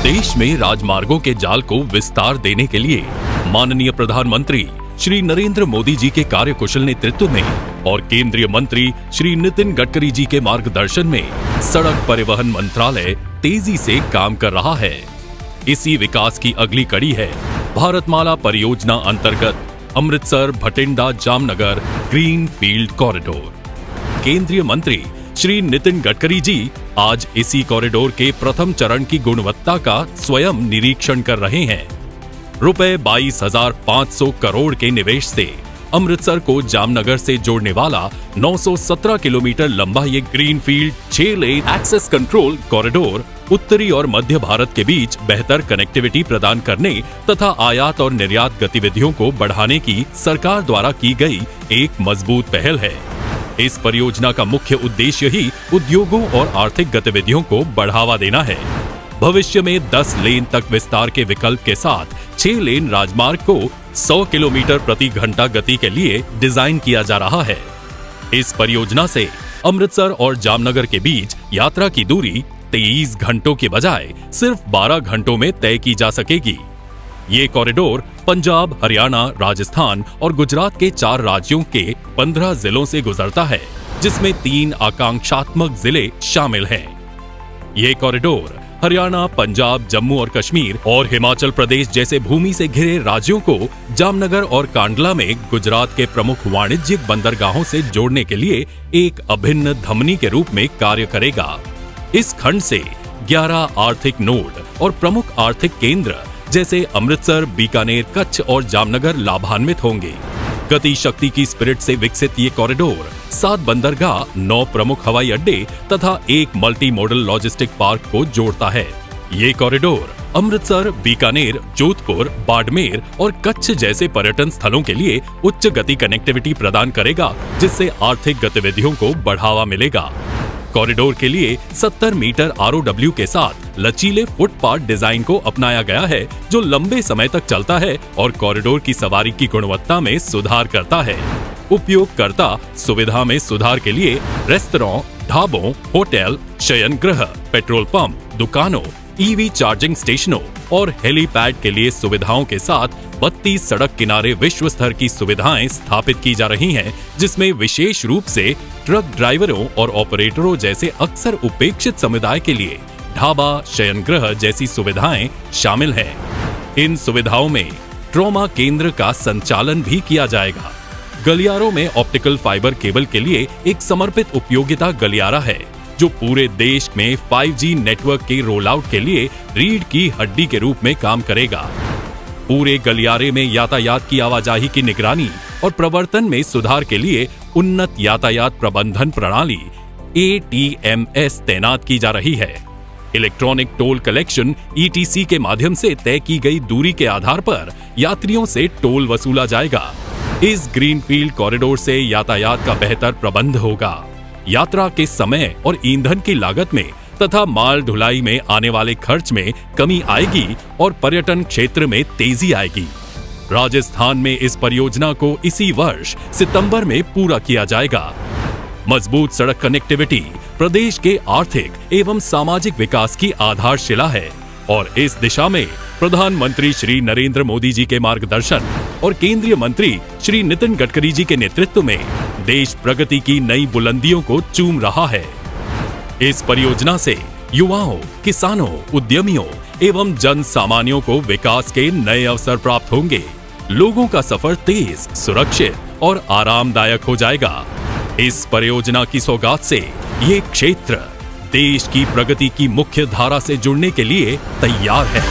देश में राजमार्गों के जाल को विस्तार देने के लिए माननीय प्रधानमंत्री श्री नरेंद्र मोदी जी के कार्यकुशल नेतृत्व में और केंद्रीय मंत्री श्री नितिन गडकरी जी के मार्गदर्शन में सड़क परिवहन मंत्रालय तेजी से काम कर रहा है। इसी विकास की अगली कड़ी है भारतमाला परियोजना अंतर्गत Amritsar Bathinda Jamnagar green field corridor. केंद्रीय मंत्री श्री नितिन गडकरी जी आज इसी कॉरिडोर के प्रथम चरण की गुणवत्ता का स्वयं निरीक्षण कर रहे हैं। रुपए 22,500 करोड़ के निवेश से अमृतसर को जामनगर से जोड़ने वाला 917 किलोमीटर लंबा ये greenfield 6 lane access control corridor उत्तरी और मध्य भारत के बीच बेहतर कनेक्टिविटी प्रदान करने तथा आयात और निर्यात गतिविधियों को बढ़ाने की सरकार द्वारा की गई एक मजबूत पहल है। इस परियोजना का मुख्य उद्देश्य ही उद्योगों और आर्थिक गतिविधियों को बढ़ावा देना है। भविष्य में 10 लेन तक विस्तार के विकल्प के साथ 6 लेन राजमार्ग को 100 किलोमीटर प्रति घंटा गति के लिए डिजाइन किया जा रहा है। इस परियोजना से अमृतसर और जामनगर के बीच यात्रा की दूरी 23 घंटों की बजाय सिर्फ 12 घंटों में तय की जा सकेगी। ये कॉरिडोर पंजाब, हरियाणा, राजस्थान और गुजरात के 4 राज्यों के 15 जिलों से गुजरता है, जिसमें 3 आकांक्षात्मक जिले शामिल हैं। ये कॉरिडोर हरियाणा, पंजाब, जम्मू और कश्मीर और हिमाचल प्रदेश जैसे भूमि से घिरे राज्यों को जामनगर और कांडला में गुजरात के प्रमुख वाणिज्यिक बंदरगाहों से जोड़ने के लिए एक अभिन्न धमनी के रूप में कार्य करेगा। इस खंड से 11 आर्थिक नोड और प्रमुख आर्थिक केंद्र जैसे अमृतसर, बीकानेर, कच्छ और जामनगर लाभान्वित होंगे। गति शक्ति की स्पिरिट से विकसित ये कॉरिडोर 7 बंदरगाह, 9 प्रमुख हवाई अड्डे तथा एक मल्टी मॉडल लॉजिस्टिक पार्क को जोड़ता है। ये कॉरिडोर अमृतसर, बीकानेर, जोधपुर, बाड़मेर और कच्छ जैसे पर्यटन स्थलों के लिए उच्च गति कनेक्टिविटी प्रदान करेगा, जिससे आर्थिक गतिविधियों को बढ़ावा मिलेगा। कॉरिडोर के लिए 70 मीटर ROW के साथ लचीले फुटपाथ डिजाइन को अपनाया गया है, जो लंबे समय तक चलता है और कॉरिडोर की सवारी की गुणवत्ता में सुधार करता है। उपयोगकर्ता सुविधा में सुधार के लिए रेस्तरां, ढाबों, होटल, शयनगृह, पेट्रोल पंप, दुकानों, EV चार्जिंग स्टेशनों और हेलीपैड के लिए सुविधाओं के साथ 32 सड़क किनारे विश्व स्तर की सुविधाएं स्थापित की जा रही हैं, जिसमें विशेष रूप से ट्रक ड्राइवरों और ऑपरेटरों जैसे अक्सर उपेक्षित समुदाय के लिए ढाबा, शयनगृह जैसी सुविधाएं शामिल हैं। इन सुविधाओं में ट्रॉमा केंद्र का संचालन भी किया जाएगा। गलियारों में ऑप्टिकल फाइबर केबल के लिए एक समर्पित उपयोगिता गलियारा है, जो पूरे देश में 5G नेटवर्क के रोल आउट के लिए रीढ़ की हड्डी के रूप में काम करेगा। पूरे गलियारे में यातायात की आवाजाही की निगरानी और प्रवर्तन में सुधार के लिए उन्नत यातायात प्रबंधन प्रणाली ATMS तैनात की जा रही है। इलेक्ट्रॉनिक टोल कलेक्शन ETC के माध्यम से तय की गई दूरी के आधार पर यात्रियों से टोल वसूला जाएगा। इस ग्रीनफील्ड कॉरिडोर से यातायात का बेहतर प्रबंध होगा। यात्रा के समय और ईंधन की लागत में तथा माल ढुलाई में आने वाले खर्च में कमी आएगी और पर्यटन क्षेत्र में तेजी आएगी। राजस्थान में इस परियोजना को इसी वर्ष सितंबर में पूरा किया जाएगा। मजबूत सड़क कनेक्टिविटी प्रदेश के आर्थिक एवं सामाजिक विकास की आधारशिला है और इस दिशा में प्रधानमंत्री श्री नरेंद्र मोदी जी के मार्गदर्शन और केंद्रीय मंत्री श्री नितिन गडकरी जी के नेतृत्व में देश प्रगति की नई बुलंदियों को चूम रहा है। इस परियोजना से युवाओं, किसानों, उद्यमियों एवं जन सामान्यों को विकास के नए अवसर प्राप्त होंगे। लोगों का सफर तेज, सुरक्षित और आरामदायक हो जाएगा। इस परियोजना की सौगात से ये क्षेत्र देश की प्रगति की मुख्य धारा से जुड़ने के लिए तैयार है।